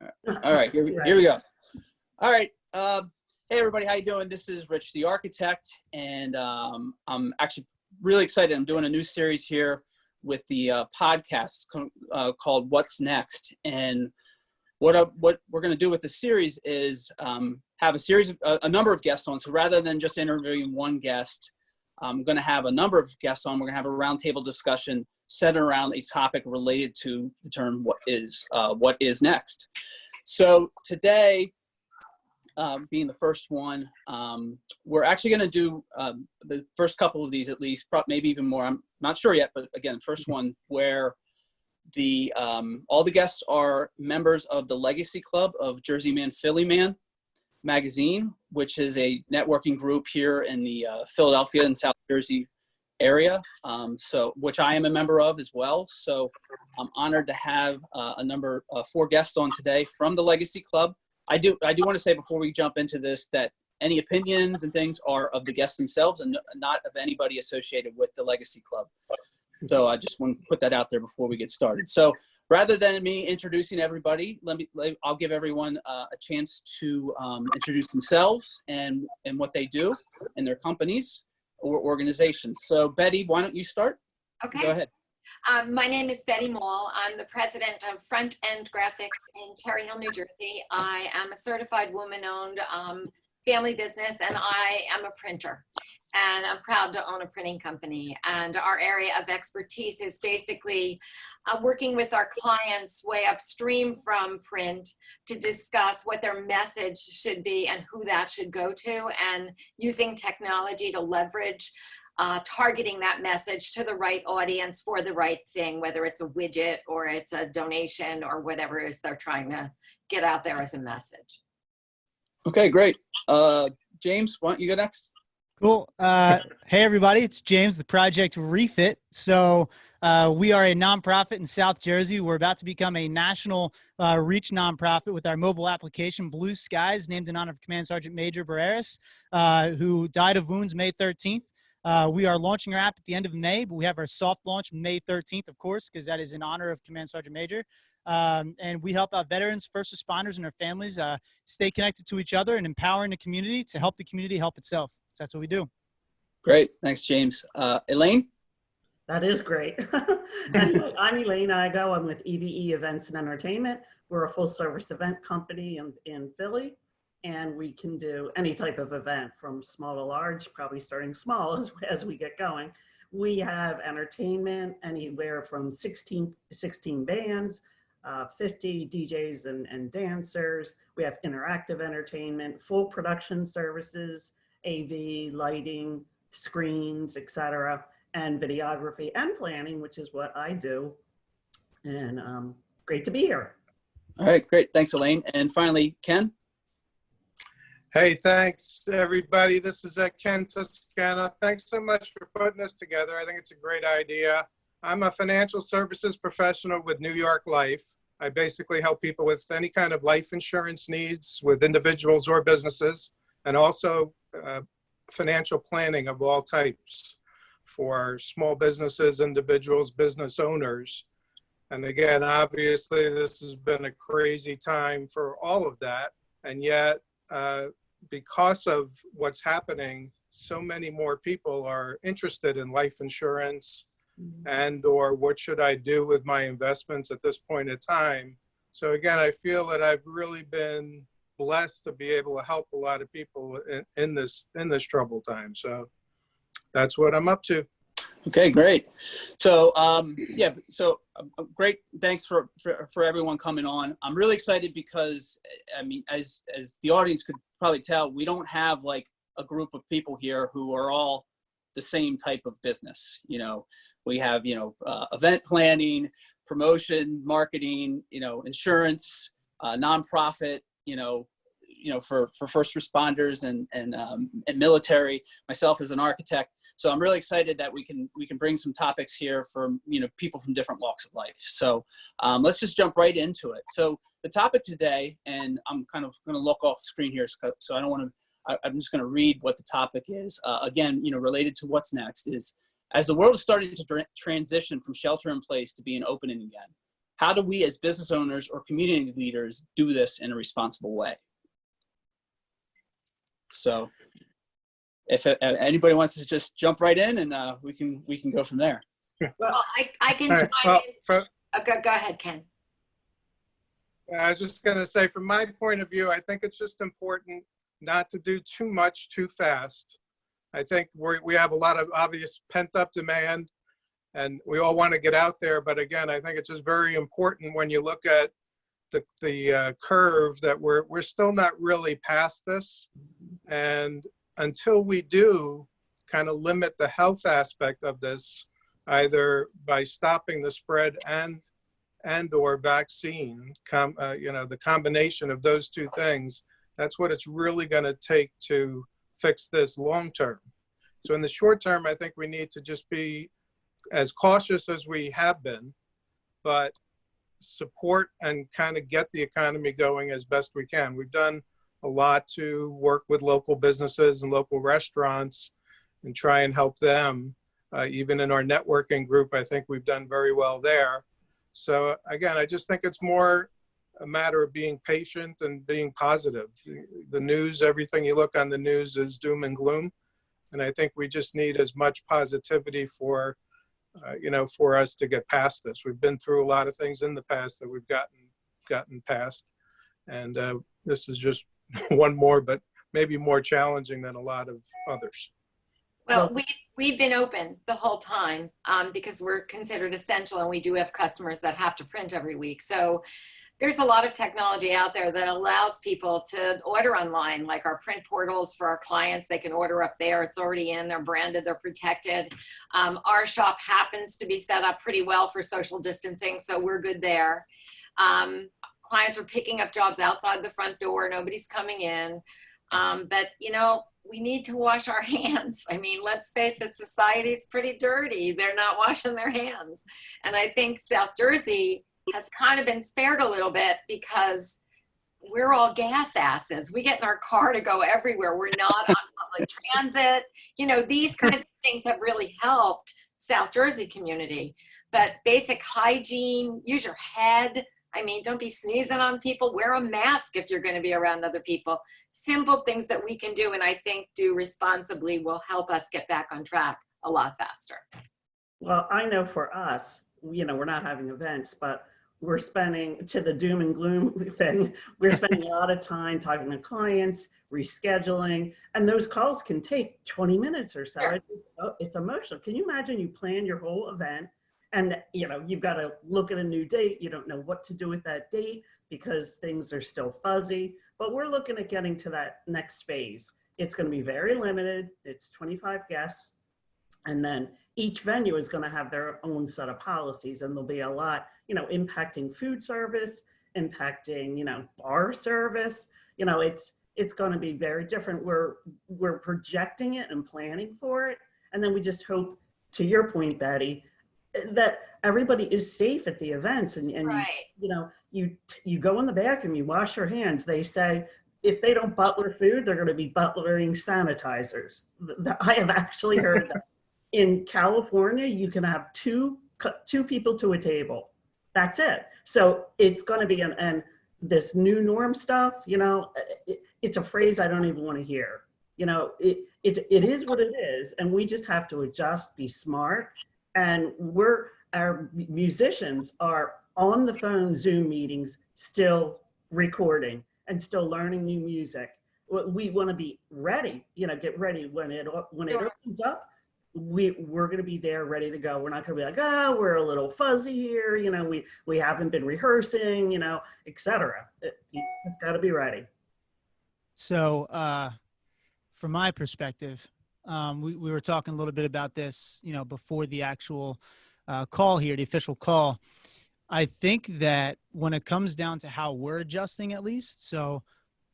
All right, here we go. All right. Hey, everybody. How you doing? This is Rich, the architect, and I'm actually really excited. I'm doing a new series here with the podcast called What's Next. And what we're going to do with the series is have a number of guests on. So rather than just interviewing one guest, I'm going to have a number of guests on. We're going to have a roundtable discussion centered around a topic related to the term what is next. So today, being the first one, we're actually going to do the first couple of these at least, maybe even more. I'm not sure yet, but again, first one where all the guests are members of the Legacy Club of Jerseyman Magazine, which is a networking group here in the Philadelphia and South Jersey area, which I am a member of as well. So I'm honored to have four guests on today from the Legacy Club. I do want to say before we jump into this that any opinions and things are of the guests themselves and not of anybody associated with the Legacy Club. So I just want to put that out there before we get started. So rather than me introducing everybody, I'll give everyone a chance to introduce themselves and what they do and their companies or organizations. So Betty, why don't you start? Okay. Go ahead. My name is Betty Maul. I'm the president of Front End Graphics in Cherry Hill, New Jersey. I am a certified woman-owned family business, and I am a printer. And I'm proud to own a printing company. And our area of expertise is basically working with our clients way upstream from print to discuss what their message should be and who that should go to, and using technology to leverage targeting that message to the right audience for the right thing, whether it's a widget or it's a donation or whatever it is they're trying to get out there as a message. Okay, great. James, why don't you go next? Cool. Hey, everybody. It's James, the Project Refit. So we are a nonprofit in South Jersey. We're about to become a national reach nonprofit with our mobile application, Blue Skies, named in honor of Command Sergeant Major Barreras, who died of wounds May 13th. We are launching our app at the end of May, but we have our soft launch May 13th, of course, because that is in honor of Command Sergeant Major. And we help out veterans, first responders, and their families stay connected to each other and empowering the community to help the community help itself. So that's what we do. Great. Thanks, James. Elaine? That is great. I'm Elaine Igoe. I'm with EVE Events and Entertainment. We're a full service event company in Philly, and we can do any type of event from small to large, probably starting small as we get going. We have entertainment anywhere from 16 bands, 50 DJs and dancers. We have interactive entertainment, full production services, AV, lighting, screens, etc., and videography and planning, which is what I do. And great to be here. All right, great. Thanks, Elaine. And finally, Ken? Hey, thanks, everybody. This is Ken Toscano. Thanks so much for putting this together. I think it's a great idea. I'm a financial services professional with New York Life. I basically help people with any kind of life insurance needs with individuals or businesses, and also financial planning of all types for small businesses, individuals, business owners. And again, obviously, this has been a crazy time for all of that. And yet, because of what's happening, so many more people are interested in life insurance and or what should I do with my investments at this point in time. So again, I feel that I've really been blessed to be able to help a lot of people in this troubled time. So that's what I'm up to. Okay, great. So great. Thanks for everyone coming on. I'm really excited because, I mean, as the audience could probably tell, we don't have like a group of people here who are all the same type of business. You know, we have, event planning, promotion, marketing, insurance, nonprofit, for first responders and military, myself as an architect. So I'm really excited that we can bring some topics here from, people from different walks of life. So let's just jump right into it. So the topic today, and I'm kind of going to look off the screen here, so I don't want to, I'm just going to read what the topic is. Again, related to what's next is, as the world is starting to transition from shelter in place to being opening again, how do we as business owners or community leaders do this in a responsible way? So if anybody wants to just jump right in, and we can go from there. Well, I can All right, chime well, in. Go ahead, Ken. I was just going to say, from my point of view, I think it's just important not to do too much too fast. I think we have a lot of obvious pent-up demand, and we all want to get out there. But again, I think it's just very important when you look at the curve that we're still not really past this. And until we do kind of limit the health aspect of this, either by stopping the spread and or vaccine, the combination of those two things, that's what it's really going to take to fix this long term. So in the short term, I think we need to just be as cautious as we have been, but support and kind of get the economy going as best we can. We've done a lot to work with local businesses and local restaurants and try and help them. Even in our networking group, I think we've done very well there. So again, I just think it's more a matter of being patient and being positive. The news, everything you look on the news is doom and gloom. And I think we just need as much positivity for us to get past this. We've been through a lot of things in the past that we've gotten past. And this is just one more, but maybe more challenging than a lot of others. Well, we've been open the whole time because we're considered essential, and we do have customers that have to print every week. So there's a lot of technology out there that allows people to order online, like our print portals for our clients. They can order up there. It's already in. They're branded. They're protected. Our shop happens to be set up pretty well for social distancing, so we're good there. Clients are picking up jobs outside the front door. Nobody's coming in. But, we need to wash our hands. I mean, let's face it, society's pretty dirty. They're not washing their hands. And I think South Jersey has kind of been spared a little bit because we're all gas asses. We get in our car to go everywhere. We're not on public transit. These kinds of things have really helped South Jersey community. But basic hygiene, use your head. I mean, don't be sneezing on people. Wear a mask if you're going to be around other people. Simple things that we can do, and I think do responsibly, will help us get back on track a lot faster. Well, I know for us, we're not having events, but we're spending, to the doom and gloom thing, we're spending a lot of time talking to clients, rescheduling, and those calls can take 20 minutes or so. Sure. It's emotional. Can you imagine you plan your whole event? And, you've got to look at a new date. You don't know what to do with that date because things are still fuzzy. But we're looking at getting to that next phase. It's going to be very limited. It's 25 guests. And then each venue is going to have their own set of policies. And there'll be a lot, impacting food service, impacting, bar service. It's going to be very different. We're projecting it and planning for it. And then we just hope, to your point, Betty, that everybody is safe at the events, and right. You go in the bathroom, you wash your hands. They say if they don't butler food, they're going to be butlering sanitizers. I have actually heard that in California you can have two people to a table. That's it. So it's going to be and this new norm stuff. It's a phrase I don't even want to hear. It is what it is, and we just have to adjust, be smart. And our musicians are on the phone Zoom meetings, still recording and still learning new music. We want to be ready, get ready when it opens up. We're going to be there ready to go. We're not going to be like, we're a little fuzzy here. We haven't been rehearsing, et cetera. It's got to be ready. So from my perspective, we were talking a little bit about this, before the actual call here, the official call. I think that when it comes down to how we're adjusting, at least, so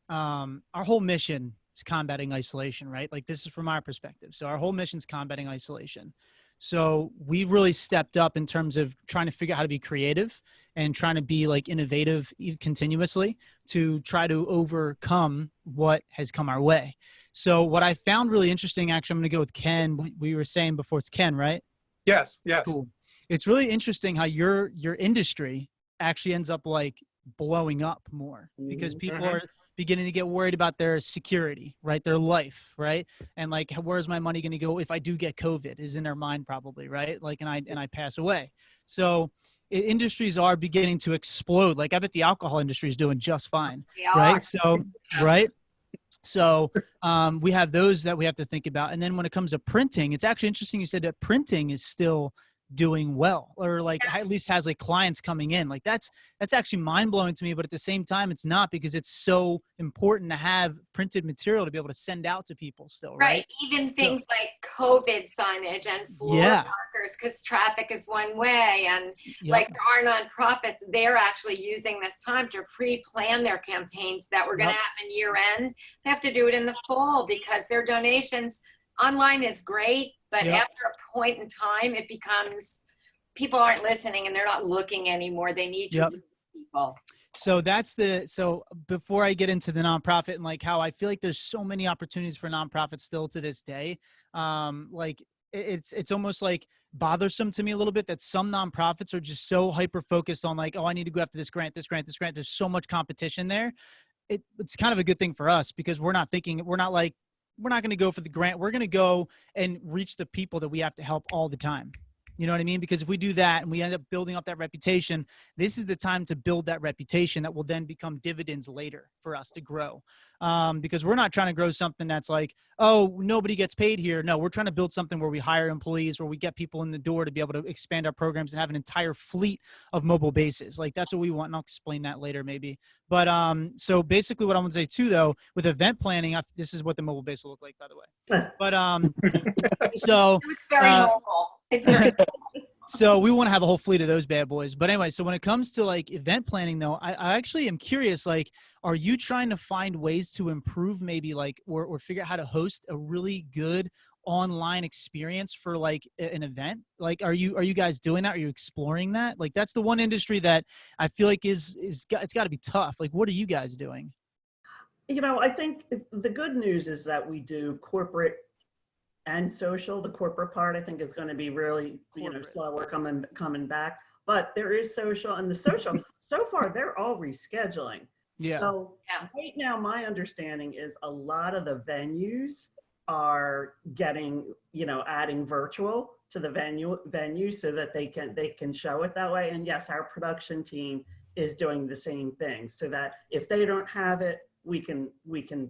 our whole mission is combating isolation, right? Like, this is from our perspective. So our whole mission is combating isolation. So we really stepped up in terms of trying to figure out how to be creative and trying to be innovative continuously to try to overcome what has come our way. So what I found really interesting, actually, I'm going to go with Ken. We were saying before, it's Ken, right? Yes. Cool. It's really interesting how your industry actually ends up like blowing up more because people Mhm. are beginning to get worried about their security, right? Their life, right? And like, where's my money going to go if I do get COVID is in their mind probably, right? Like, and I pass away. So industries are beginning to explode. Like I bet the alcohol industry is doing just fine, They are. right? So, right. So we have those that we have to think about. And then when it comes to printing, it's actually interesting you said that printing is still doing well, or like at least has like clients coming in. Like that's actually mind blowing to me, but at the same time it's not, because it's so important to have printed material to be able to send out to people still, right? Even things like COVID signage and floor Yeah. markers, because traffic is one way. And Yep. like for our nonprofits, they're actually using this time to pre-plan their campaigns that were going to Yep. happen year end. They have to do it in the fall because their donations online is great, but Yep. after a point in time, it becomes people aren't listening and they're not looking anymore. They need to Yep. reach people. So so before I get into the nonprofit and like how I feel like there's so many opportunities for nonprofits still to this day, like it's almost like bothersome to me a little bit that some nonprofits are just so hyper focused on like, oh, I need to go after this grant, this grant, this grant. There's so much competition there. It's kind of a good thing for us because we're not going to go for the grant. We're going to go and reach the people that we have to help all the time. You know what I mean? Because if we do that and we end up building up that reputation, this is the time to build that reputation that will then become dividends later for us to grow. Because we're not trying to grow something that's like, oh, nobody gets paid here. No, we're trying to build something where we hire employees, where we get people in the door to be able to expand our programs and have an entire fleet of mobile bases. Like that's what we want. And I'll explain that later maybe. But so basically what I want to say too, though, with event planning, this is what the mobile base will look like, by the way. But so It looks very mobile. It's very so we want to have a whole fleet of those bad boys. But anyway, so when it comes to like event planning though, I actually am curious, like, are you trying to find ways to improve maybe like, or figure out how to host a really good online experience for like an event? Like, are you guys doing that? Are you exploring that? Like, that's the one industry that I feel like it's got to be tough. Like, what are you guys doing? You know, I think the good news is that we do corporate and social. The corporate part, I think, is going to be really, slower coming back. But there is social, and the social, so far, they're all rescheduling. Yeah. So right now, my understanding is a lot of the venues are getting, adding virtual to the venue so that they can show it that way. And yes, our production team is doing the same thing so that if they don't have it, we can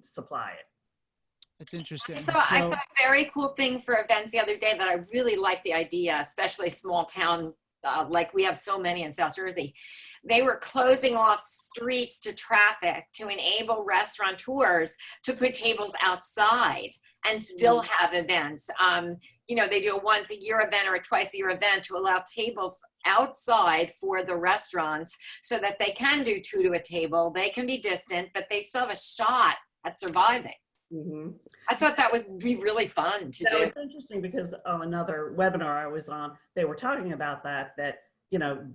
supply it. That's interesting. I saw a very cool thing for events the other day that I really like the idea, especially small town, like we have so many in South Jersey. They were closing off streets to traffic to enable restaurateurs to put tables outside and still have events. They do a once a year event or a twice a year event to allow tables outside for the restaurants so that they can do 2 to a table. They can be distant, but they still have a shot at surviving. Mm-hmm. I thought that would be really fun to do. It's interesting because another webinar I was on, they were talking about that the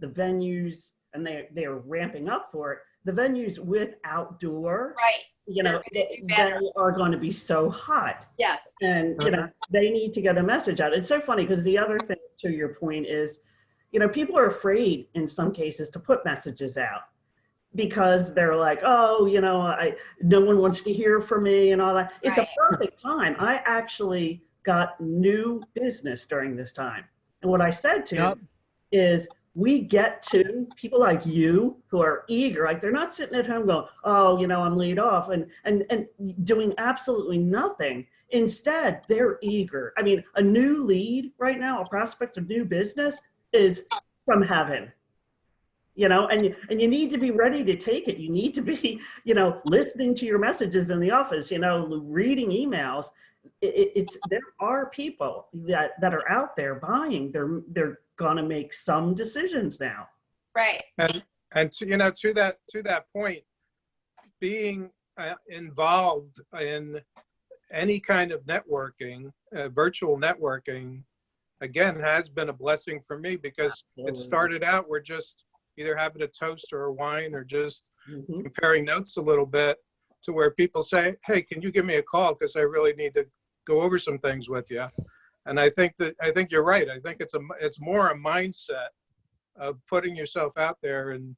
venues, and they are ramping up for it. The venues with outdoor, they are going to be so hot. Yes. And, they need to get a message out. It's so funny because the other thing, to your point, is, people are afraid in some cases to put messages out because they're like, oh, no one wants to hear from me and all that. It's a perfect time. I actually got new business during this time. And what I said to them is, we get to people like you who are eager, like they're not sitting at home going, oh, I'm laid off and doing absolutely nothing. Instead, they're eager. I mean, a new lead right now, a prospect of new business is from heaven, and you need to be ready to take it. You need to be, listening to your messages in the office, reading emails. There are people that are out there buying. They're gonna make some decisions now. Right. And to that point, being involved in any kind of networking, virtual networking, again, has been a blessing for me because it started out, we're just either having a toast or a wine or just comparing notes a little bit, to where people say, hey, can you give me a call? Because I really need to go over some things with you. And I think you're right. I think it's more a mindset of putting yourself out there and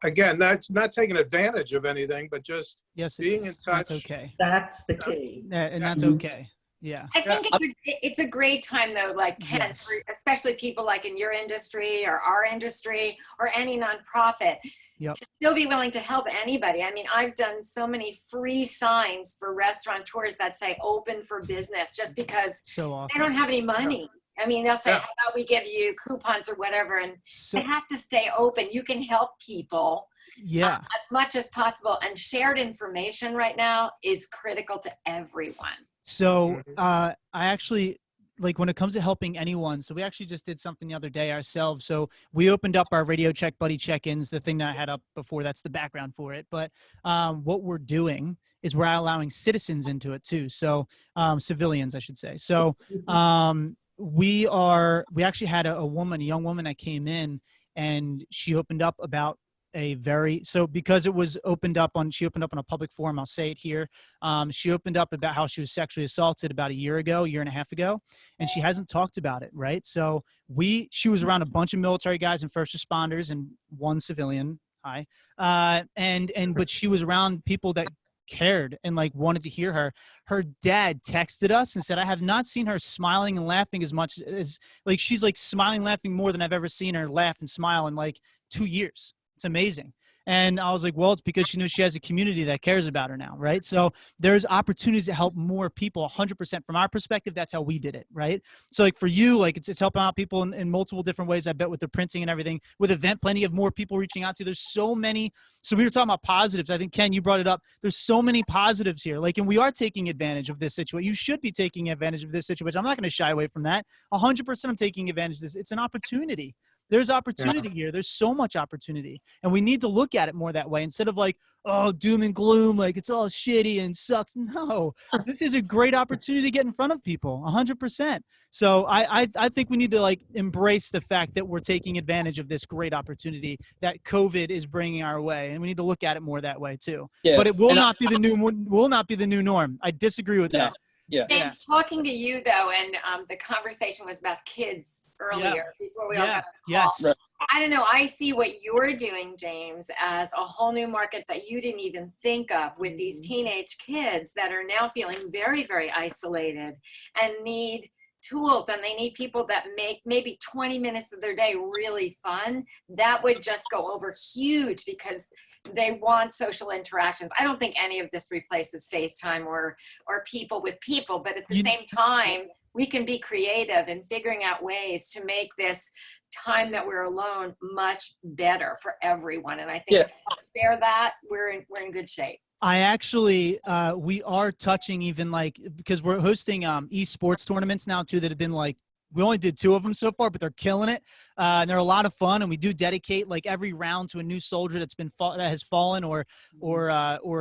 again, that's not taking advantage of anything, but just Yes, it being is. in touch. That's okay. That's the key. And that's Mhm. okay. Yeah. I think it's a great time though, like Ken, Yes. for especially people like in your industry or our industry or any nonprofit, Yep. to still be willing to help anybody. I mean, I've done so many free signs for restaurateurs that say open for business just because So they awesome. don't have any money. I mean, they'll say, Yeah. how about we give you coupons or whatever, and So, they have to stay open. You can help people yeah. as much as possible, and shared information right now is critical to everyone. So Mhm. I actually, like, when it comes to helping anyone, so we actually just did something the other day ourselves. So we opened up our Radio Check Buddy check-ins, the thing that I had up before. That's the background for it. But what we're doing is we're allowing citizens into it too. So civilians, I should say. So we actually had a young woman that came in, and she opened up about because it was she opened up on a public forum. I'll say it here. She opened up about how she was sexually assaulted about a year and a half ago, and she hasn't talked about it. Right. So she was around a bunch of military guys and first responders and one civilian. But she was around people that cared and like wanted to hear her. Her dad texted us and said, I have not seen her smiling and laughing as much as, like, she's like smiling, laughing more than I've ever seen her laugh and smile in like 2 years. It's amazing. And I was like, well, it's because she knows she has a community that cares about her now, right? So there's opportunities to help more people. 100% from our perspective, that's how we did it, right? So like for you, like it's helping out people in multiple different ways, I bet, with the printing and everything. With Event, plenty of more people reaching out to you. There's so many. So we were talking about positives. I think, Ken, you brought it up. There's so many positives here. Like, and we are taking advantage of this situation. You should be taking advantage of this situation. I'm not going to shy away from that. 100% I'm taking advantage of this. It's an opportunity. There's opportunity here. There's so much opportunity. And we need to look at it more that way instead of like, oh, doom and gloom, like it's all shitty and sucks. No, this is a great opportunity to get in front of people, 100%. So I think we need to like embrace the fact that we're taking advantage of this great opportunity that COVID is bringing our way. And we need to look at it more that way too. Yeah. But it will not be the new norm. I disagree with that. Yeah. James, talking to you though, and the conversation was about kids earlier before we all got on the call. Yes. Right. I don't know. I see what you're doing, James, as a whole new market that you didn't even think of with these teenage kids that are now feeling very, very isolated and need tools, and they need people that make maybe 20 minutes of their day really fun. That would just go over huge because they want social interactions. I don't think any of this replaces FaceTime or people with people, but at the same time, we can be creative in figuring out ways to make this time that we're alone much better for everyone. And I think if we share that, we're in good shape. I actually, we are touching even like, because we're hosting esports tournaments now too that have been like, we only did 2 of them so far, but they're killing it. And they're a lot of fun. And we do dedicate like every round to a new soldier that has fallen or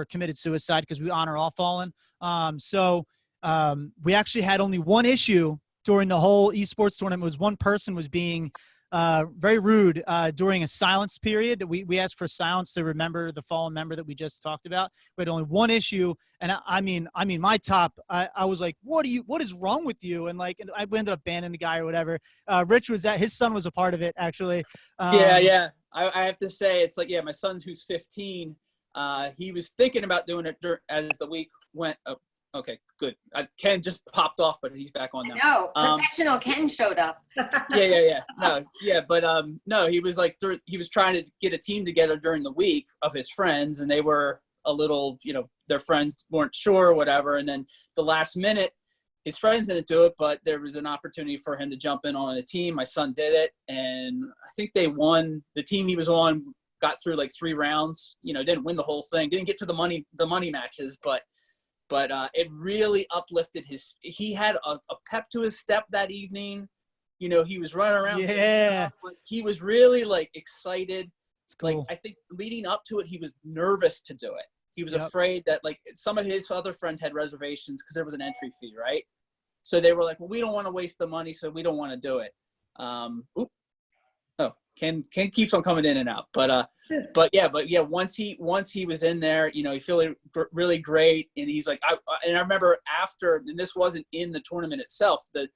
committed suicide, because we honor all fallen. We actually had only one issue during the whole esports tournament. Was one person was being very rude during a silence period. We asked for silence to remember the fallen member that we just talked about. We had only one issue, and I mean, my top. I was like, "What is wrong with you?" And like, and I ended up banning the guy or whatever. Rich was his son was a part of it actually. Yeah. I have to say, it's like, my son who's 15. He was thinking about doing it as the week went. Okay, good. Ken just popped off, but he's back on now. No, professional Ken showed up. Yeah. No, he was like, he was trying to get a team together during the week of his friends, and they were a little, their friends weren't sure or whatever. And then the last minute, his friends didn't do it, but there was an opportunity for him to jump in on a team. My son did it, and I think they won. The team he was on got through like 3 rounds. Didn't win the whole thing, didn't get to the money matches, but it really uplifted he had a pep to his step that evening. He was running around. Yeah. Like, he was really like excited. It's cool. Like, I think leading up to it, he was nervous to do it. He was afraid that like some of his other friends had reservations because there was an entry fee, right? So they were like, well, we don't want to waste the money, so we don't want to do it. Ken keeps on coming in and out, but once he was in there, he feeling really great, and he's like, I remember after, and this wasn't in the tournament itself, the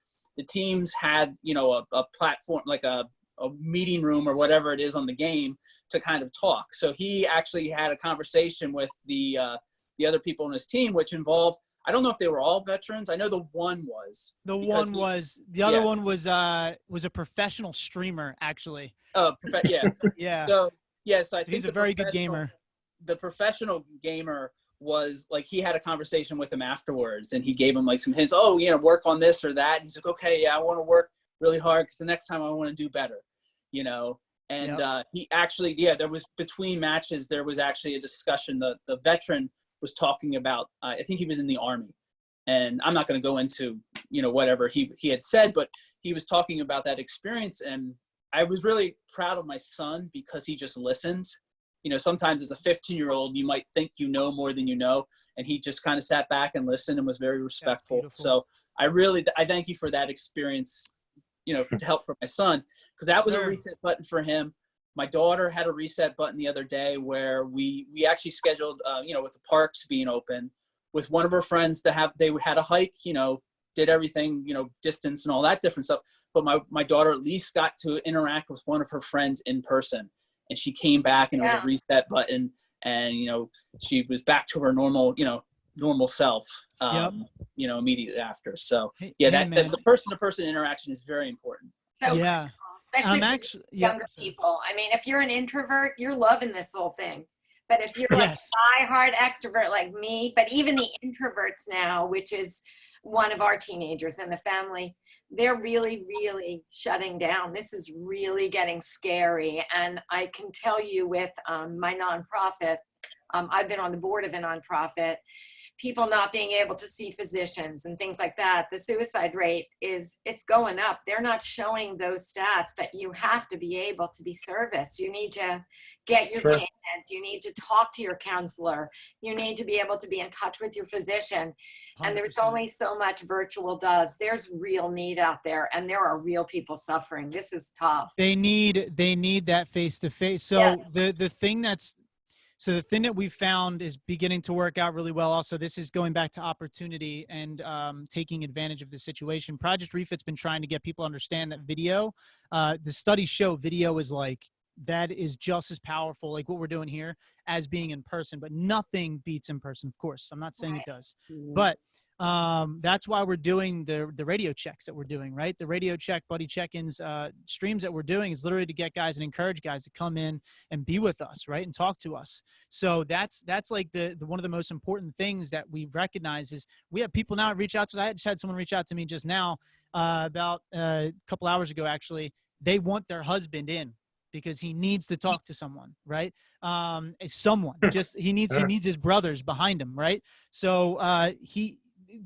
teams had a platform, like a a meeting room or whatever it is on the game to kind of talk. So he actually had a conversation with the other people on his team, which involved, I don't know if they were all veterans. I know the one was. The other one was a professional streamer, actually. Yeah. Yeah. So I think he's a very good gamer. The professional gamer was like, he had a conversation with him afterwards, and he gave him like some hints. Oh, work on this or that. And he's like, okay, yeah, I want to work really hard because the next time I want to do better, And he actually, there was between matches, there was actually a discussion. The veteran was talking about, I think he was in the Army, and I'm not going to go into, whatever he had said, but he was talking about that experience. And I was really proud of my son because he just listened. Sometimes as a 15-year-old, you might think you know more than you know, and he just kind of sat back and listened and was very respectful. So I thank you for that experience, to help for my son, because that was a reset button for him. My daughter had a reset button the other day where we actually scheduled, with the parks being open, with one of her friends they had a hike, did everything, distance and all that different stuff. But my daughter at least got to interact with one of her friends in person. And she came back, and it was a reset button, and, she was back to her normal self, immediately after. So that the person-to-person interaction is very important. So yeah. Especially for younger people. I mean, if you're an introvert, you're loving this whole thing. But if you're like a die-hard extrovert like me, but even the introverts now, which is one of our teenagers in the family, they're really, really shutting down. This is really getting scary. And I can tell you with my nonprofit, I've been on the board of a nonprofit, people not being able to see physicians and things like that. The suicide rate it's going up. They're not showing those stats, but you have to be able to be serviced. You need to get your payments. You need to talk to your counselor. You need to be able to be in touch with your physician. 100%. And there's only so much virtual does. There's real need out there, and there are real people suffering. This is tough. They need that face-to-face. So the thing that we found is beginning to work out really well. Also, this is going back to opportunity and taking advantage of the situation. Project Refit's been trying to get people to understand that video, the studies show video that is just as powerful, like what we're doing here, as being in person, but nothing beats in person, of course. I'm not saying it does, but that's why we're doing the radio checks that we're doing, right? The radio check, buddy check-ins, streams that we're doing is literally to get guys and encourage guys to come in and be with us, right? And talk to us. So that's like the one of the most important things that we recognize is we have people now reach out to us. I just had someone reach out to me just now, about a couple hours ago, actually. They want their husband in because he needs to talk to someone, right? Someone he needs his brothers behind him, right? So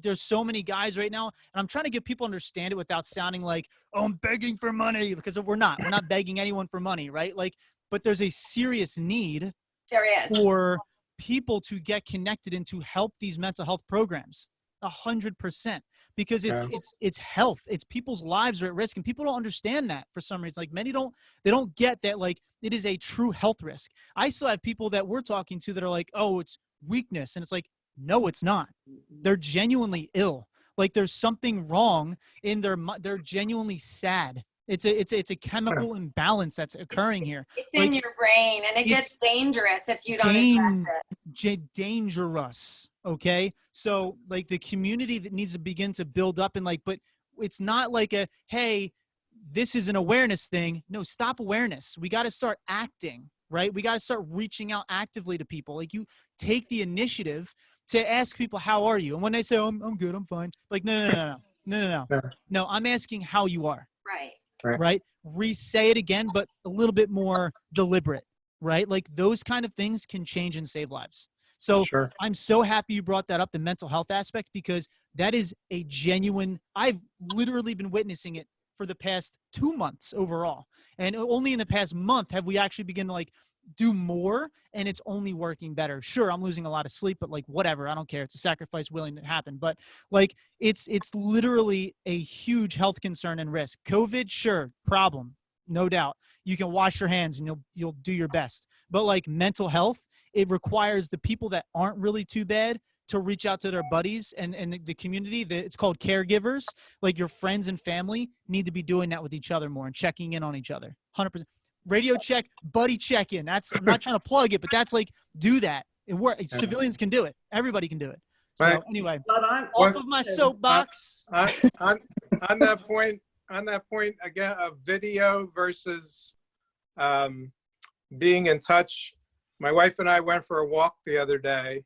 there's so many guys right now, and I'm trying to get people to understand it without sounding like, oh, I'm begging for money, because we're not begging anyone for money, right? But there's a serious need for people to get connected and to help these mental health programs 100%, because it's health. It's people's lives are at risk, and people don't understand that for some reason. Like many they don't get that, like it is a true health risk. I still have people that we're talking to that are like, oh, it's weakness. And it's like, no, it's not. They're genuinely ill. Like there's something wrong in they're genuinely sad. It's a chemical imbalance that's occurring here. It's in your brain, and it gets dangerous if you don't address it. Dangerous. Okay. So like the community that needs to begin to build up, and but it's not like hey, this is an awareness thing. No, stop awareness. We got to start acting, right? We got to start reaching out actively to people. Like you take the initiative to ask people, how are you? And when they say, oh, I'm good, I'm fine. Like, no. No, I'm asking how you are. Right. Re-say it again, but a little bit more deliberate, right? Like those kind of things can change and save lives. So I'm so happy you brought that up, the mental health aspect, because that is a genuine, I've literally been witnessing it for the past 2 months overall. And only in the past month have we actually begun to do more, and it's only working better. Sure, I'm losing a lot of sleep, but whatever, I don't care. It's a sacrifice willing to happen. But it's literally a huge health concern and risk. COVID, sure, problem, no doubt. You can wash your hands and you'll do your best. But mental health, it requires the people that aren't really too bad to reach out to their buddies and the community. It's called caregivers. Like your friends and family need to be doing that with each other more and checking in on each other. 100%. Radio check, buddy check in. I'm not trying to plug it, but that's like, do that. It works. Civilians can do it. Everybody can do it. So Right. anyway, But I'm off of my soapbox. On that point, again, a video versus being in touch. My wife and I went for a walk the other day,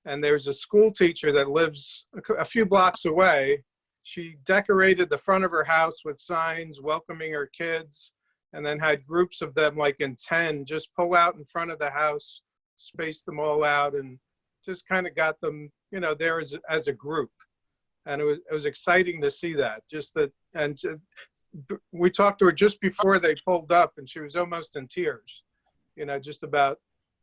and there's a school teacher that lives a few blocks away. She decorated the front of her house with signs welcoming her kids, and then had groups of them, like in 10, just pull out in front of the house, space them all out, and just kind of got them, you know, there as a group. And it was exciting to see that. We talked to her just before they pulled up, and she was almost in tears, you know, just about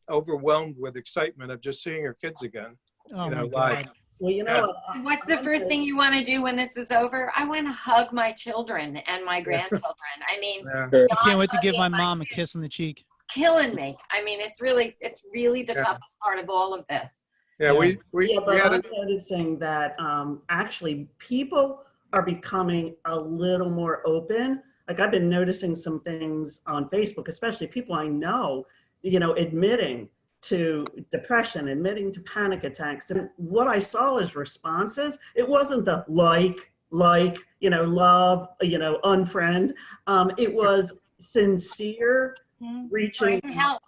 overwhelmed with excitement of just seeing her kids again. Oh, You know, my God. well, you know, What's the first thing you want to do when this is over? I want to hug my children and my grandchildren. I mean, Yeah. I can't wait to give my mom a kiss on the cheek. it's killing me. I mean, it's really the toughest part of all of this. Yeah, we but had I'm noticing that actually people are becoming a little more open. Like I've been noticing some things on Facebook, especially people I know, you know, admitting to depression, admitting to panic attacks. And what I saw as responses, it wasn't the like, you know, love, you know, unfriend. It was sincere, reaching Trying to help.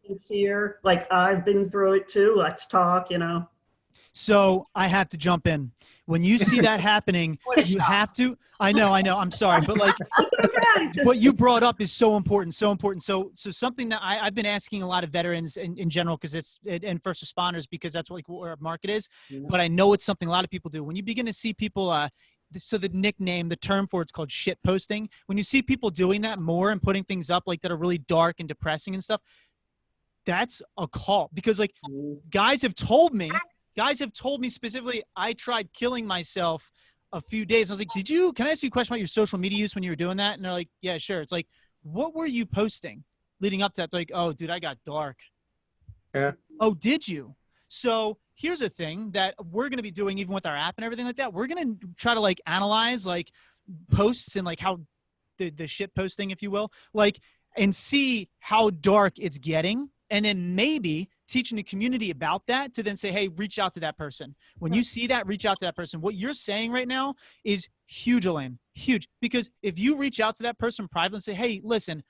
sincere, like I've been through it too. Let's talk, you know. So I have to jump in. When you see that happening, you have to. I know. I'm sorry, but like, what you brought up is so important, so important. So something that I've been asking a lot of veterans in general, because and first responders, because that's what our market is. But I know it's something a lot of people do. When you begin to see people, so the nickname, the term for it's called shit posting. When you see people doing that more and putting things up like that are really dark and depressing and stuff, that's a call. Because like guys have told me specifically, I tried killing myself a few days. I was like, can I ask you a question about your social media use when you were doing that? And they're like, yeah, sure. It's like, what were you posting leading up to that? They're like, oh, dude, I got dark. Yeah. Oh, did you? So here's a thing that we're going to be doing even with our app and everything like that. We're going to try to like analyze like posts and like how the shit posting, if you will, like, and see how dark it's getting. And then maybe teaching the community about that to then say, hey, reach out to that person. When you see that, reach out to that person. What you're saying right now is huge, Elaine, huge. Because if you reach out to that person privately and say, hey, listen,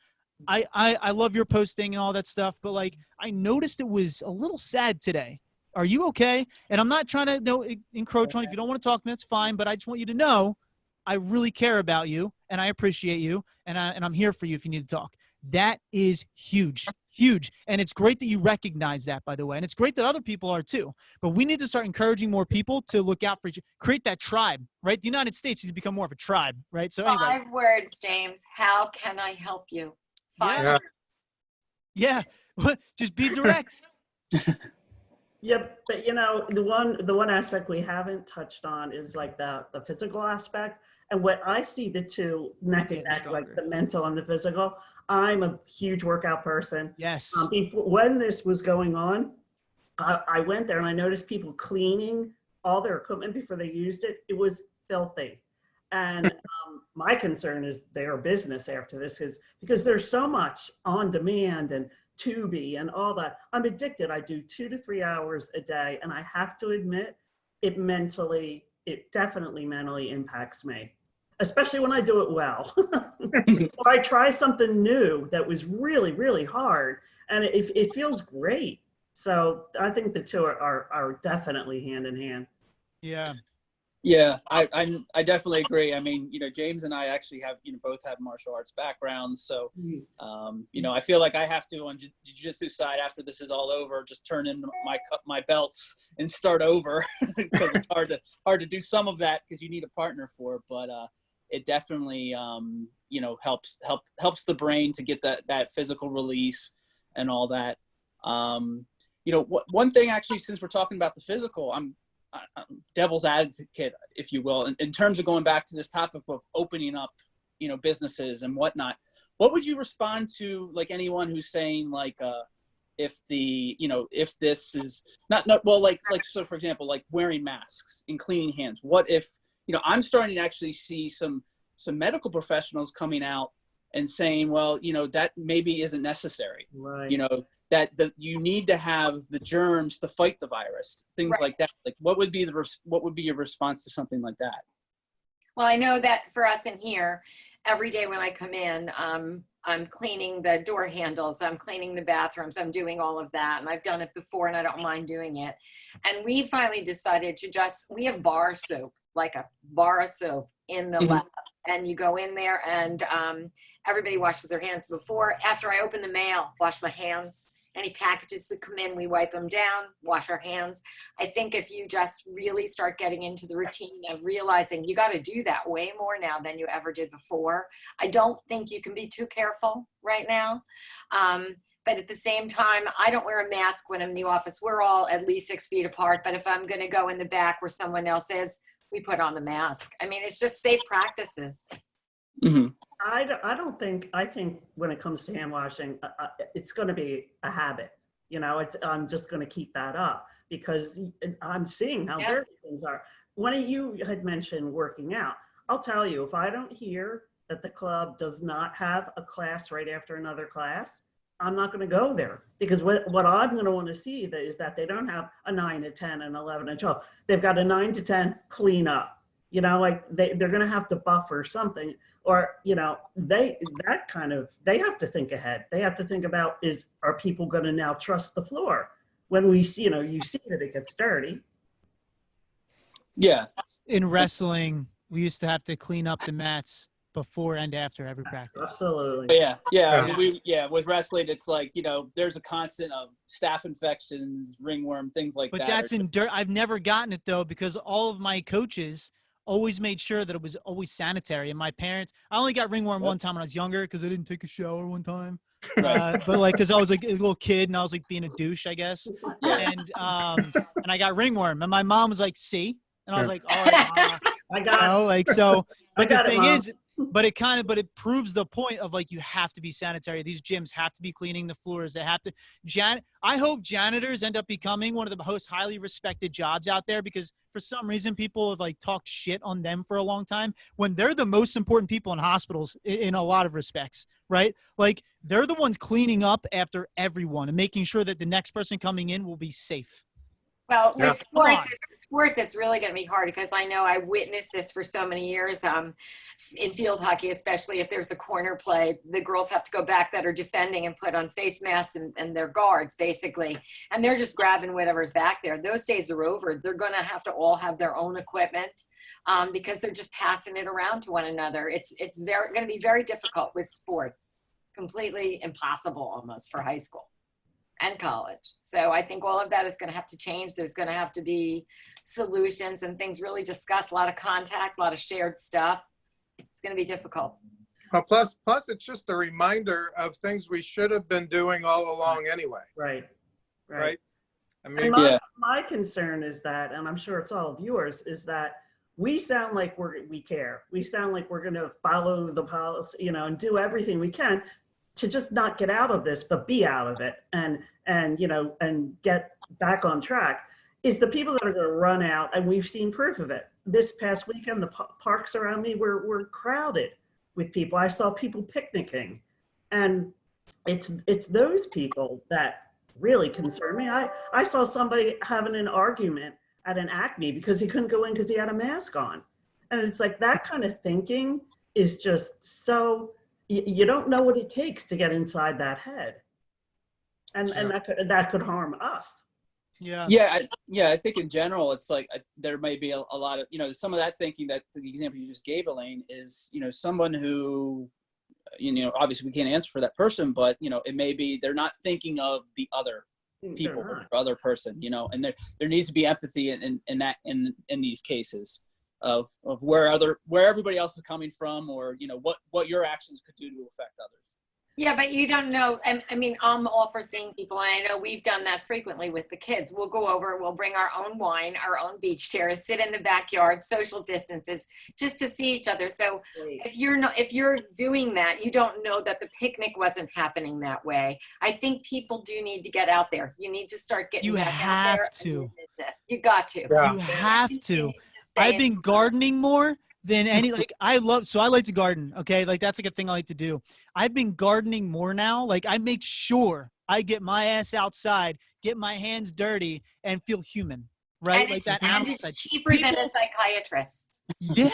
I love your posting and all that stuff, but like, I noticed it was a little sad today. Are you okay? And I'm not trying to encroach on. If you don't want to talk to me, that's fine. But I just want you to know, I really care about you and I appreciate you. And I'm here for you if you need to talk. That is huge. Huge. And it's great that you recognize that, by the way. And it's great that other people are too. But we need to start encouraging more people to look out for each other. Create that tribe, right? The United States needs to become more of a tribe, right? So anyway. 5 words, James. How can I help you? 5 words. Yeah. Just be direct. Yeah, but you know, the one aspect we haven't touched on is like the physical aspect. And what I see the two neck and neck, like the mental and the physical. I'm a huge workout person. Yes. When this was going on, I went there and I noticed people cleaning all their equipment before they used it. It was filthy. And my concern is their business after this because there's so much on demand and Tubi and all that. I'm addicted. I do 2 to 3 hours a day. And I have to admit, it definitely mentally impacts me, especially when I do it well. Or I try something new that was really, really hard and it feels great. So I think the two are definitely hand in hand. Yeah. Yeah, I definitely agree. I mean, you know, James and I actually have, you know, both have martial arts backgrounds. So, you know, I feel like I have to on the jiu-jitsu side after this is all over, just turn in my belts and start over because it's hard to do some of that because you need a partner for it. But it definitely, you know, helps the brain to get that physical release and all that. You know, one thing actually, since we're talking about the physical, I'm devil's advocate, if you will, in terms of going back to this topic of opening up, you know, businesses and whatnot. What would you respond to, like anyone who's saying like, if if this is not well, like so for example, like wearing masks and cleaning hands. What if, I'm starting to actually see some medical professionals coming out and saying, well, that maybe isn't necessary. Right. That you need to have the germs to fight the virus, things like that. Like, what would be your response to something like that? Well, I know that for us in here, every day when I come in, I'm cleaning the door handles, I'm cleaning the bathrooms, I'm doing all of that. And I've done it before and I don't mind doing it. And we finally decided we have bar soap, like a bar of soap in the lab. And you go in there and everybody washes their hands before. After I open the mail, wash my hands. Any packages that come in, we wipe them down, wash our hands. I think if you just really start getting into the routine of realizing you got to do that way more now than you ever did before. I don't think you can be too careful right now. But at the same time, I don't wear a mask when I'm in the office. We're all at least 6 feet apart. But if I'm going to go in the back where someone else is, we put on the mask. I mean, it's just safe practices. Mm-hmm. I think when it comes to hand washing, it's going to be a habit. I'm just going to keep that up because I'm seeing how dirty things are. One of you had mentioned working out. I'll tell you, if I don't hear that the club does not have a class right after another class, I'm not going to go there, because what I'm going to want to see is that they don't have a 9 to 10 and 11 and 12. They've got a 9 to 10 clean up. Like they're going to have to buffer something, or they have to think ahead. They have to think about, are people going to now trust the floor when you see that it gets dirty? Yeah. In wrestling, we used to have to clean up the mats before and after every practice. Absolutely. Yeah. With wrestling, it's like, there's a constant of staph infections, ringworm, things like that. But that's in dirt. I've never gotten it though, because all of my coaches always made sure that it was always sanitary. And my parents, I only got ringworm one time when I was younger because I didn't take a shower one time. But like, because I was like a little kid and I was like being a douche, I guess. And I got ringworm, and my mom was like, "See," and I was like, "All right, I got like so." But the thing Mom. is, but it proves the point of like, you have to be sanitary. These gyms have to be cleaning the floors. They have to I hope janitors end up becoming one of the most highly respected jobs out there, because for some reason people have like talked shit on them for a long time, when they're the most important people in hospitals in a lot of respects, right? Like, they're the ones cleaning up after everyone and making sure that the next person coming in will be safe. Well, with sports, it's really going to be hard, because I know I witnessed this for so many years. In field hockey, especially if there's a corner play, the girls have to go back that are defending and put on face masks and their guards, basically. And they're just grabbing whatever's back there. Those days are over. They're going to have to all have their own equipment, because they're just passing it around to one another. It's going to be very difficult with sports. It's completely impossible almost for high school and college. So I think all of that is going to have to change. There's going to have to be solutions and things really discussed, a lot of contact, a lot of shared stuff. It's going to be difficult. Well, plus it's just a reminder of things we should have been doing all along anyway. Right. I mean, my concern is that, and I'm sure it's all of yours, is that we sound like we care. We sound like we're going to follow the policy, and do everything we can to just not get out of this, but be out of it and get back on track. Is the people that are going to run out, and we've seen proof of it. This past weekend, the parks around me were crowded with people. I saw people picnicking, and it's those people that really concern me. I saw somebody having an argument at an Acme because he couldn't go in because he had a mask on. And it's like, that kind of thinking is just so, you don't know what it takes to get inside that head. And that could harm us. I think in general, it's like there may be a lot of, some of that thinking, that the example you just gave, Elaine, is, someone who, obviously we can't answer for that person, but, it may be they're not thinking of the other people or the other person, and there needs to be empathy in these cases of where everybody else is coming from, or, what your actions could do to affect others. Yeah, but you don't know. I mean, I'm all for seeing people. And I know we've done that frequently with the kids. We'll go over, we'll bring our own wine, our own beach chairs, sit in the backyard, social distances, just to see each other. So if you're doing that, you don't know that the picnic wasn't happening that way. I think people do need to get out there. You need to start getting back out there. Business. You got to. Yeah. You have to. I've been gardening more than any, like, I like to garden. Okay. Like, that's like a thing I like to do. I've been gardening more now. Like, I make sure I get my ass outside, get my hands dirty, and feel human. Right. And like that. And it's cheaper than a psychiatrist. Yeah.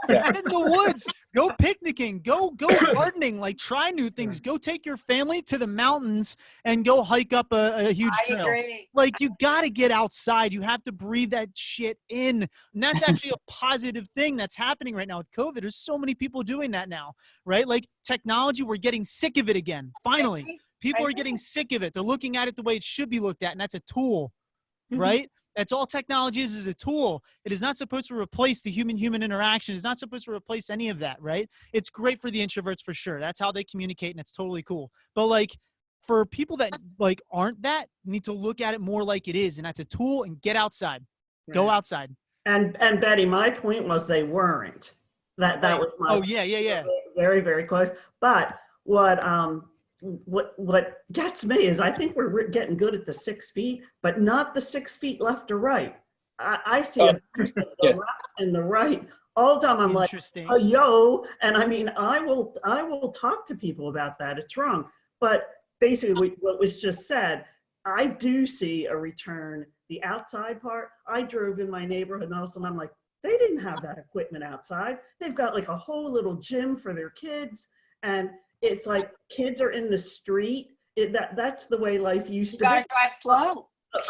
Yeah. In the woods, go picnicking, go gardening, like, try new things, go take your family to the mountains and go hike up a huge trail. Agree. Like, you got to get outside. You have to breathe that shit in. And that's actually a positive thing that's happening right now with COVID. There's so many people doing that now, right? Like, technology, we're getting sick of it again. Finally, people are getting sick of it. They're looking at it the way it should be looked at. And that's a tool, right? That's all technology is a tool. It is not supposed to replace the human-human interaction. It's not supposed to replace any of that, right? It's great for the introverts for sure. That's how they communicate, and it's totally cool. But, like, for people that, like, aren't that, need to look at it more like it is, and that's a tool, and get outside. Right. Go outside. And Betty, my point was they weren't. That was my Oh, yeah. Very, very close. But what gets me is I think we're getting good at the 6 feet, but not the 6 feet left or right. I see a person the left and the right all the time. I'm like, oh, yo. And I mean, I will talk to people about that. It's wrong. But basically what was just said, I do see a return. The outside part, I drove in my neighborhood and all of a sudden I'm like, they didn't have that equipment outside. They've got like a whole little gym for their kids. And it's like kids are in the street. That's the way life used to be. You gotta drive slow.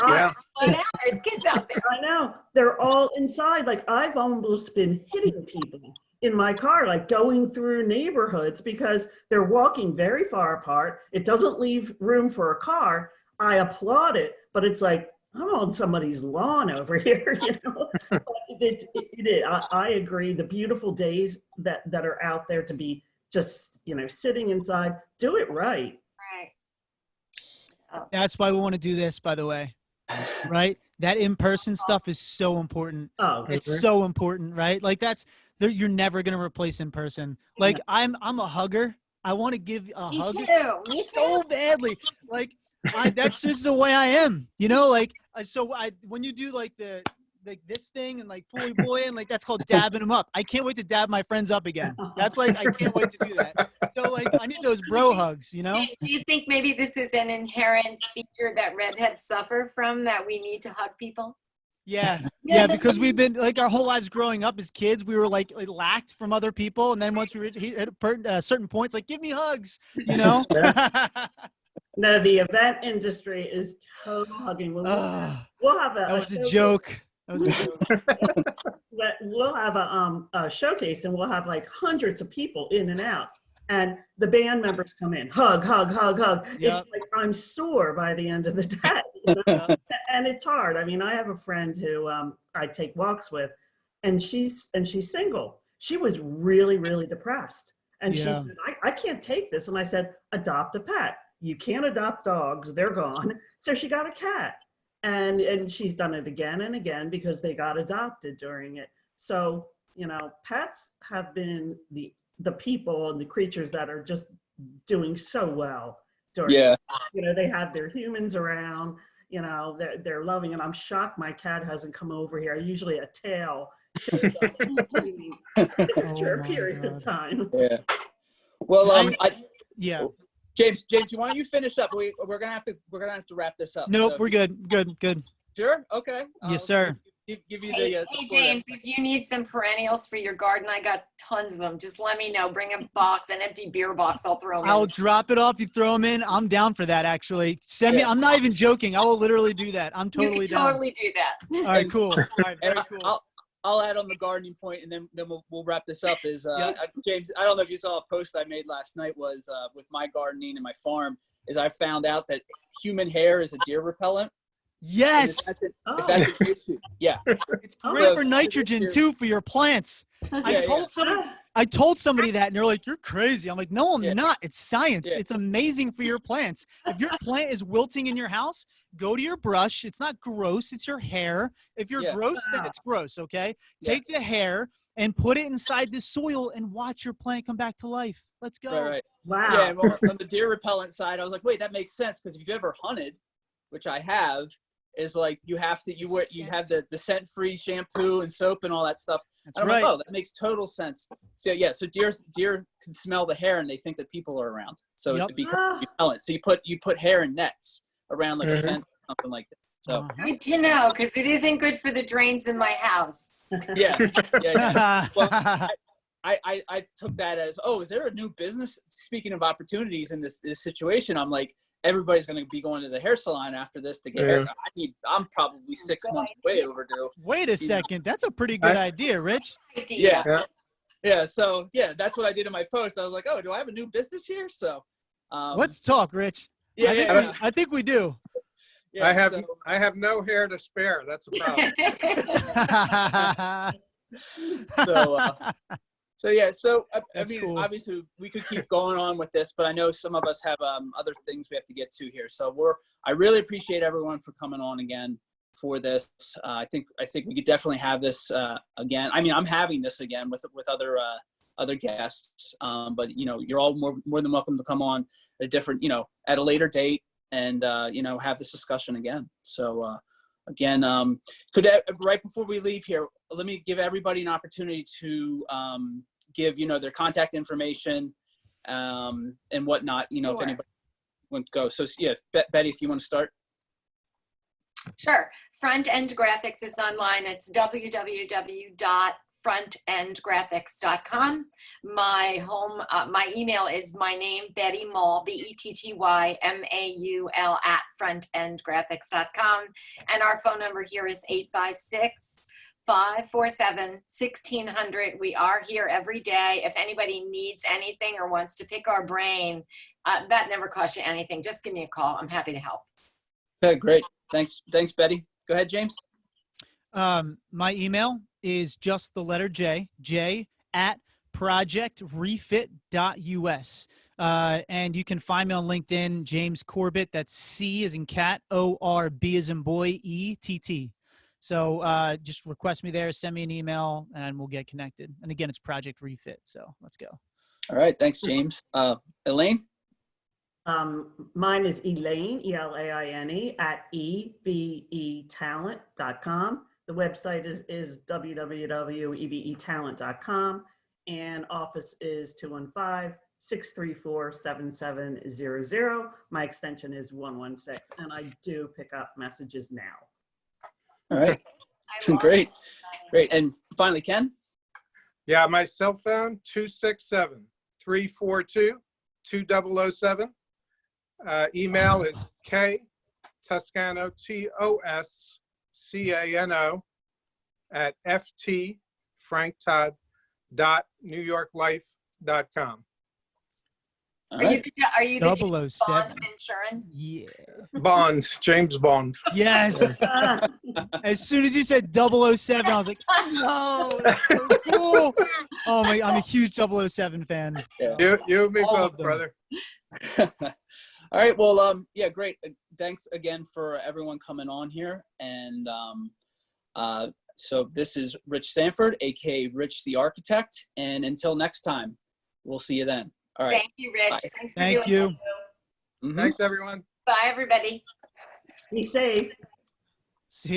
Yeah. There's kids out there. I know. They're all inside. Like, I've almost been hitting people in my car, like going through neighborhoods because they're walking very far apart. It doesn't leave room for a car. I applaud it, but it's like, I'm on somebody's lawn over here, you know? I agree. The beautiful days that are out there to be just, you know, sitting inside, do it right. Right. Oh. That's why we want to do this, by the way, right? That in-person stuff is so important. Oh, it's so important, right? Like, you're never going to replace in person. Like, I'm a hugger. I want to give a hug Me so too. badly. Like, that's just the way I am, you know? Like, when you do like this thing and like pulley boy and like, that's called dabbing them up. I can't wait to dab my friends up again. That's like, I can't wait to do that. So, like, I need those bro hugs, you know? Do you think maybe this is an inherent feature that redheads suffer from, that we need to hug people? Yeah. Yeah. Because we've been, like, our whole lives growing up as kids, we were like lacked from other people. And then once we hit certain points, like, give me hugs, you know? No, the event industry is total hugging. We'll have that was a joke. We'll have a showcase and we'll have like hundreds of people in and out. And the band members come in, hug. Yep. It's like I'm sore by the end of the day. You know? And it's hard. I mean, I have a friend who I take walks with, and she's single. She was really, really depressed. And she said, I can't take this. And I said, adopt a pet. You can't adopt dogs. They're gone. So she got a cat. And she's done it again and again because they got adopted during it. So, you know, pets have been the people and the creatures that are just doing so well during it. You know, they have their humans around, you know, they're loving, and I'm shocked my cat hasn't come over here. Usually a tail shows up after a period of time. Yeah. Well, James, why don't you finish up? We're gonna have to wrap this up. Nope, so. We're good. Sure. Okay. Yes, sir. Give you hey, the. Hey, James, if you need some perennials for your garden, I got tons of them. Just let me know. Bring a box, an empty beer box. I'll throw them. I'll drop it off. You throw them in. I'm down for that. Actually, send me. I'm not even joking. I will literally do that. I'm totally you can down. Totally do that. All right, cool. All right, very cool. I'll add on the gardening point, and then we'll wrap this up. Is James? I don't know if you saw a post I made last night. Was with my gardening and my farm. Is I found out that human hair is a deer repellent. Yes. If that's an issue, yeah. It's great for nitrogen too for your plants. I I told somebody that and they're like, you're crazy. I'm like, no, I'm Yeah. not. It's science. Yeah. It's amazing for your plants. If your plant is wilting in your house, go to your brush. It's not gross. It's your hair. If you're Yeah. gross, then Wow. it's gross. Okay. Yeah. Take the hair and put it inside the soil and watch your plant come back to life. Let's go. Right. Wow. Yeah. And on the deer repellent side, I was like, wait, that makes sense. Because if you've ever hunted, which I have, is like you have the scent-free shampoo and soap and all that stuff. That's And I'm right. like, oh, that makes total sense. So yeah, so deer can smell the hair and they think that people are around. So Yep. it becomes repellent. So you put hair in nets around like a fence or something like that. So Uh-huh. Good to know, because it isn't good for the drains in my house. yeah. Well, I took that as, oh, is there a new business? Speaking of opportunities in this situation, I'm like, everybody's going to be going to the hair salon after this to get hair. I'm probably 6 months way overdue. Wait a second. That's a pretty good idea, Rich. Idea. Yeah. So yeah, that's what I did in my post. I was like, oh, do I have a new business here? So Let's talk, Rich. Yeah. I think we do. Yeah, I have no hair to spare. That's a problem. So yeah, I That's mean, cool. obviously we could keep going on with this, but I know some of us have other things we have to get to here. So I really appreciate everyone for coming on again for this. I think we could definitely have this again. I mean, I'm having this again with other guests, but you're all more than welcome to come on at a different, at a later date and have this discussion again. So again, right before we leave here, let me give everybody an opportunity to give their contact information and whatnot. Sure. If anybody wants to go. So yeah, Betty, if you want to start. Sure. Front End Graphics is online. It's www.frontendgraphics.com. My email is my name, Betty Maul, BETTYMAUL @frontendgraphics.com. And our phone number here is 856-547-1600. We are here every day. If anybody needs anything or wants to pick our brain, that never costs you anything. Just give me a call. I'm happy to help. Okay, great. Thanks, Betty. Go ahead, James. My email is just the letter J @projectrefit.us. And you can find me on LinkedIn, James Corbett. That's C as in cat, ORB as in boy, ETT. So just request me there, send me an email, and we'll get connected. And again, it's Project Refit. So let's go. All right. Thanks, James. Elaine? Mine is Elaine, ELAINE, @ebetalent.com. The website is www.ebetalent.com, and office is 215-634-7700. My extension is 116, and I do pick up messages now. All right. Great. And finally, Ken? Yeah, my cell phone, 267-342-2007. Email is Toscano, TOSCANO @ftfranktodd.newyorklife.com. All Are you right. the Bond 007. Insurance? Yeah. Bond, James Bond. Yes. As soon as you said 007, I was like, no, that's so cool. Oh my, I'm a huge 007 fan. Yeah. You and me All of both, them. brother. All right. Well, yeah, great. Thanks again for everyone coming on here. And so this is Rich Sanford, aka Rich the Architect. And until next time, we'll see you then. All right. Thank you, Rich. Bye. Thanks for Thank doing you. that. Mhm. Thanks, everyone. Bye, everybody. Be safe. See